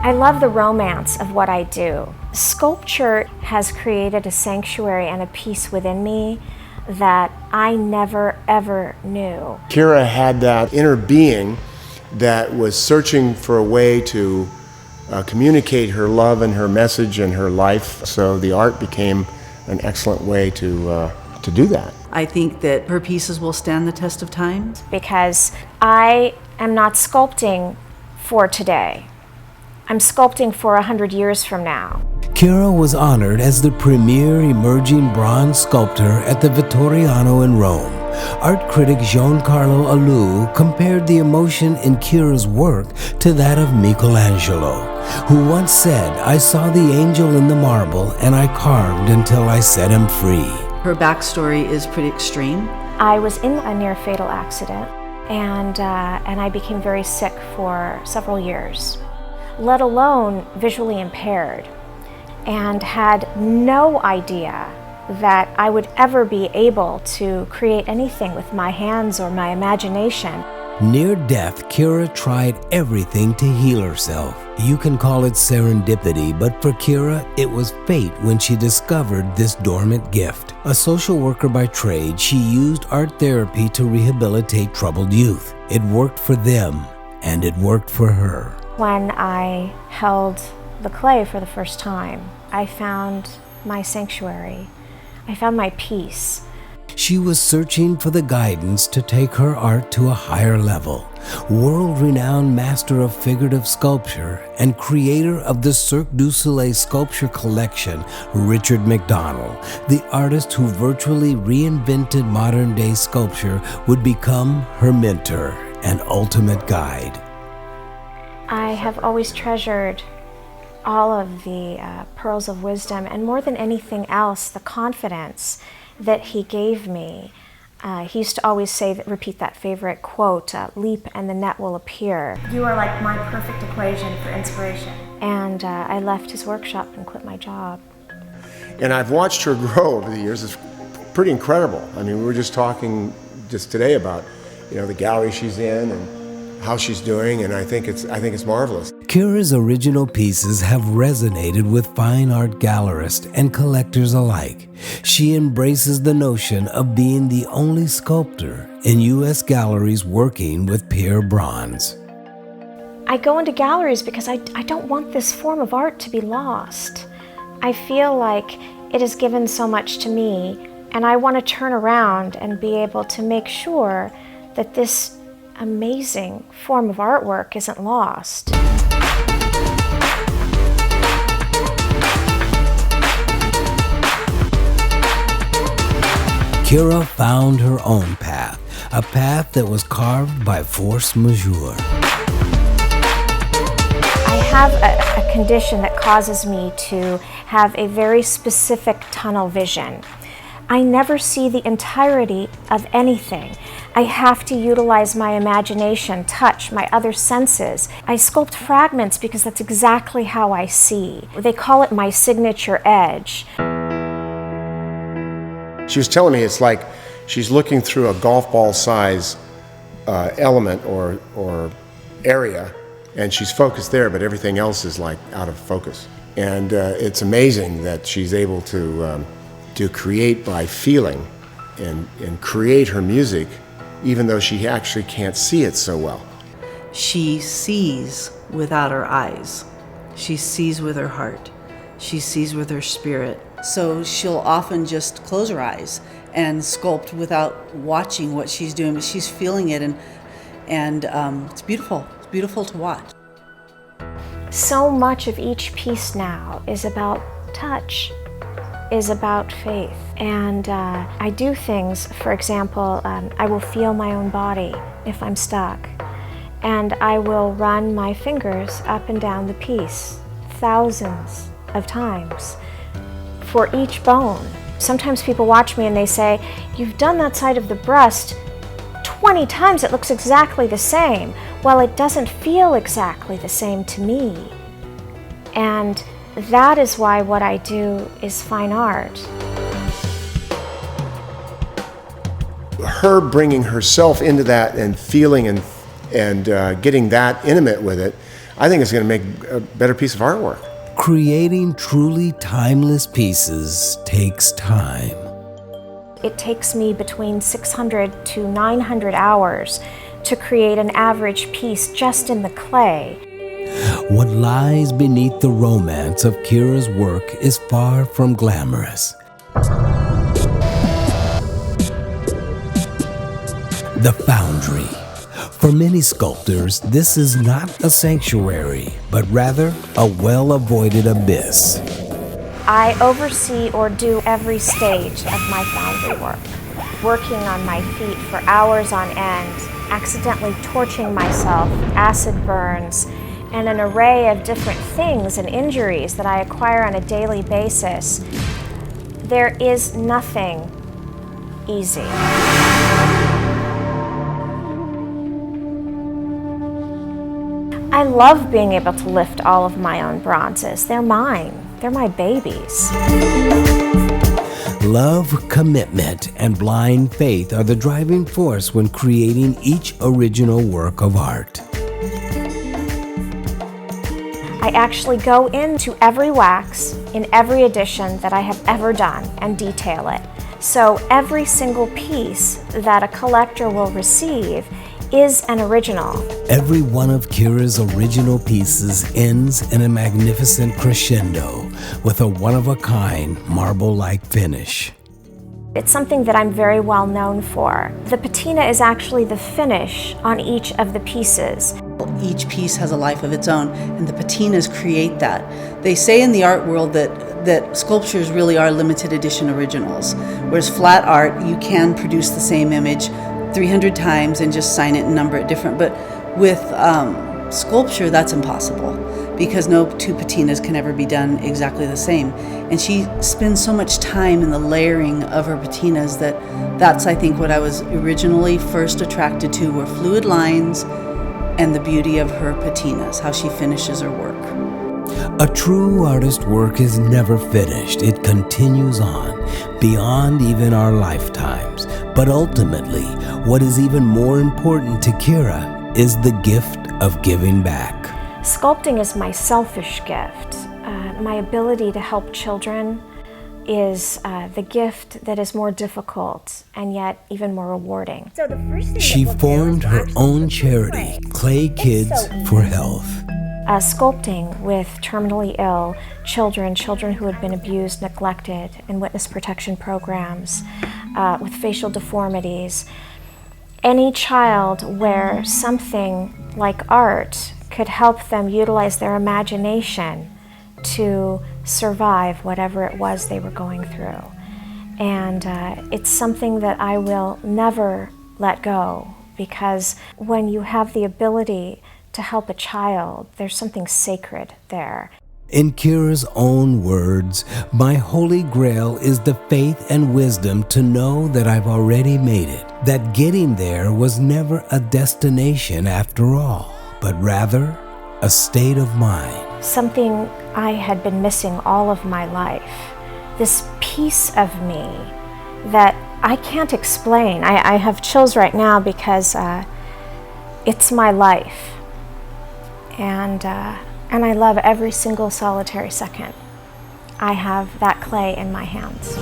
I love the romance of what I do. Sculpture has created a sanctuary and a peace within me that I never ever knew. Kira had that inner being that was searching for a way to communicate her love and her message and her life. So the art became an excellent way to do that. I think that her pieces will stand the test of time. Because I am not sculpting for today. I'm sculpting for 100 years from now. Kira was honored as the premier emerging bronze sculptor at the Vittoriano in Rome. Art critic Giancarlo Alou compared the emotion in Kira's work to that of Michelangelo, who once said, "I saw the angel in the marble and I carved until I set him free." Her backstory is pretty extreme. I was in a near-fatal accident, and I became very sick for several years, let alone visually impaired, and had no idea that I would ever be able to create anything with my hands or my imagination. Near death, Kira tried everything to heal herself. You can call it serendipity, but for Kira, it was fate when she discovered this dormant gift. A social worker by trade, she used art therapy to rehabilitate troubled youth. It worked for them, and it worked for her. When I held the clay for the first time, I found my sanctuary. I found my peace. She was searching for the guidance to take her art to a higher level. World-renowned master of figurative sculpture and creator of the Cirque du Soleil sculpture collection, Richard McDonald, the artist who virtually reinvented modern-day sculpture, would become her mentor and ultimate guide. I have always treasured all of the pearls of wisdom, and more than anything else, the confidence that he gave me. He used to always say, repeat that favorite quote, leap and the net will appear. You are like my perfect equation for inspiration. And I left his workshop and quit my job. And I've watched her grow over the years. It's pretty incredible. I mean, we were just talking just today about, the gallery she's in and how she's doing, and I think it's marvelous. Kira's original pieces have resonated with fine art gallerists and collectors alike. She embraces the notion of being the only sculptor in U.S. galleries working with pure bronze. I go into galleries because I don't want this form of art to be lost. I feel like it has given so much to me, and I want to turn around and be able to make sure that this amazing form of artwork isn't lost. Kira found her own path, a path that was carved by force majeure. I have a condition that causes me to have a very specific tunnel vision. I never see the entirety of anything. I have to utilize my imagination, touch, my other senses. I sculpt fragments because that's exactly how I see. They call it my signature edge. She was telling me it's like she's looking through a golf ball size element or area, and she's focused there, but everything else is like out of focus. And it's amazing that she's able to create by feeling and create her music, even though she actually can't see it so well. She sees without her eyes. She sees with her heart. She sees with her spirit. So she'll often just close her eyes and sculpt without watching what she's doing, but she's feeling it, and it's beautiful. It's beautiful to watch. So much of each piece now is about touch, is about faith. And I do things, for example, I will feel my own body if I'm stuck. And I will run my fingers up and down the piece thousands of times for each bone. Sometimes people watch me and they say, "You've done that side of the breast 20 times, it looks exactly the same." Well, it doesn't feel exactly the same to me. And that is why what I do is fine art. Her bringing herself into that and feeling and getting that intimate with it, I think it's going to make a better piece of artwork. Creating truly timeless pieces takes time. It takes me between 600 to 900 hours to create an average piece just in the clay. What lies beneath the romance of Kira's work is far from glamorous. The foundry. For many sculptors, this is not a sanctuary, but rather a well-avoided abyss. I oversee or do every stage of my foundry work, working on my feet for hours on end, accidentally torching myself, acid burns, and an array of different things and injuries that I acquire on a daily basis. There is nothing easy. I love being able to lift all of my own bronzes. They're mine. They're my babies. Love, commitment, and blind faith are the driving force when creating each original work of art. I actually go into every wax in every edition that I have ever done and detail it. So every single piece that a collector will receive is an original. Every one of Kira's original pieces ends in a magnificent crescendo with a one-of-a-kind marble-like finish. It's something that I'm very well known for. The patina is actually the finish on each of the pieces. Each piece has a life of its own, and the patinas create that. They say in the art world that sculptures really are limited edition originals, whereas flat art, you can produce the same image 300 times and just sign it and number it different. But with sculpture, that's impossible because no two patinas can ever be done exactly the same. And she spends so much time in the layering of her patinas that's, I think, what I was originally first attracted to were fluid lines and the beauty of her patinas, how she finishes her work. A true artist's work is never finished. It continues on, beyond even our lifetimes. But ultimately, what is even more important to Kira is the gift of giving back. Sculpting is my selfish gift. My ability to help children is the gift that is more difficult and yet even more rewarding. So the first thing She that we'll do formed is her actually own put charity, Clay Kids so for Health. Sculpting with terminally ill children who had been abused, neglected in witness protection programs, with facial deformities. Any child where something like art could help them utilize their imagination to survive whatever it was they were going through. And it's something that I will never let go, because when you have the ability to help a child, there's something sacred there. In Kira's own words, my holy grail is the faith and wisdom to know that I've already made it, that getting there was never a destination after all, but rather a state of mind. Something I had been missing all of my life, this piece of me that I can't explain. I have chills right now because it's my life. And I love every single solitary second I have that clay in my hands.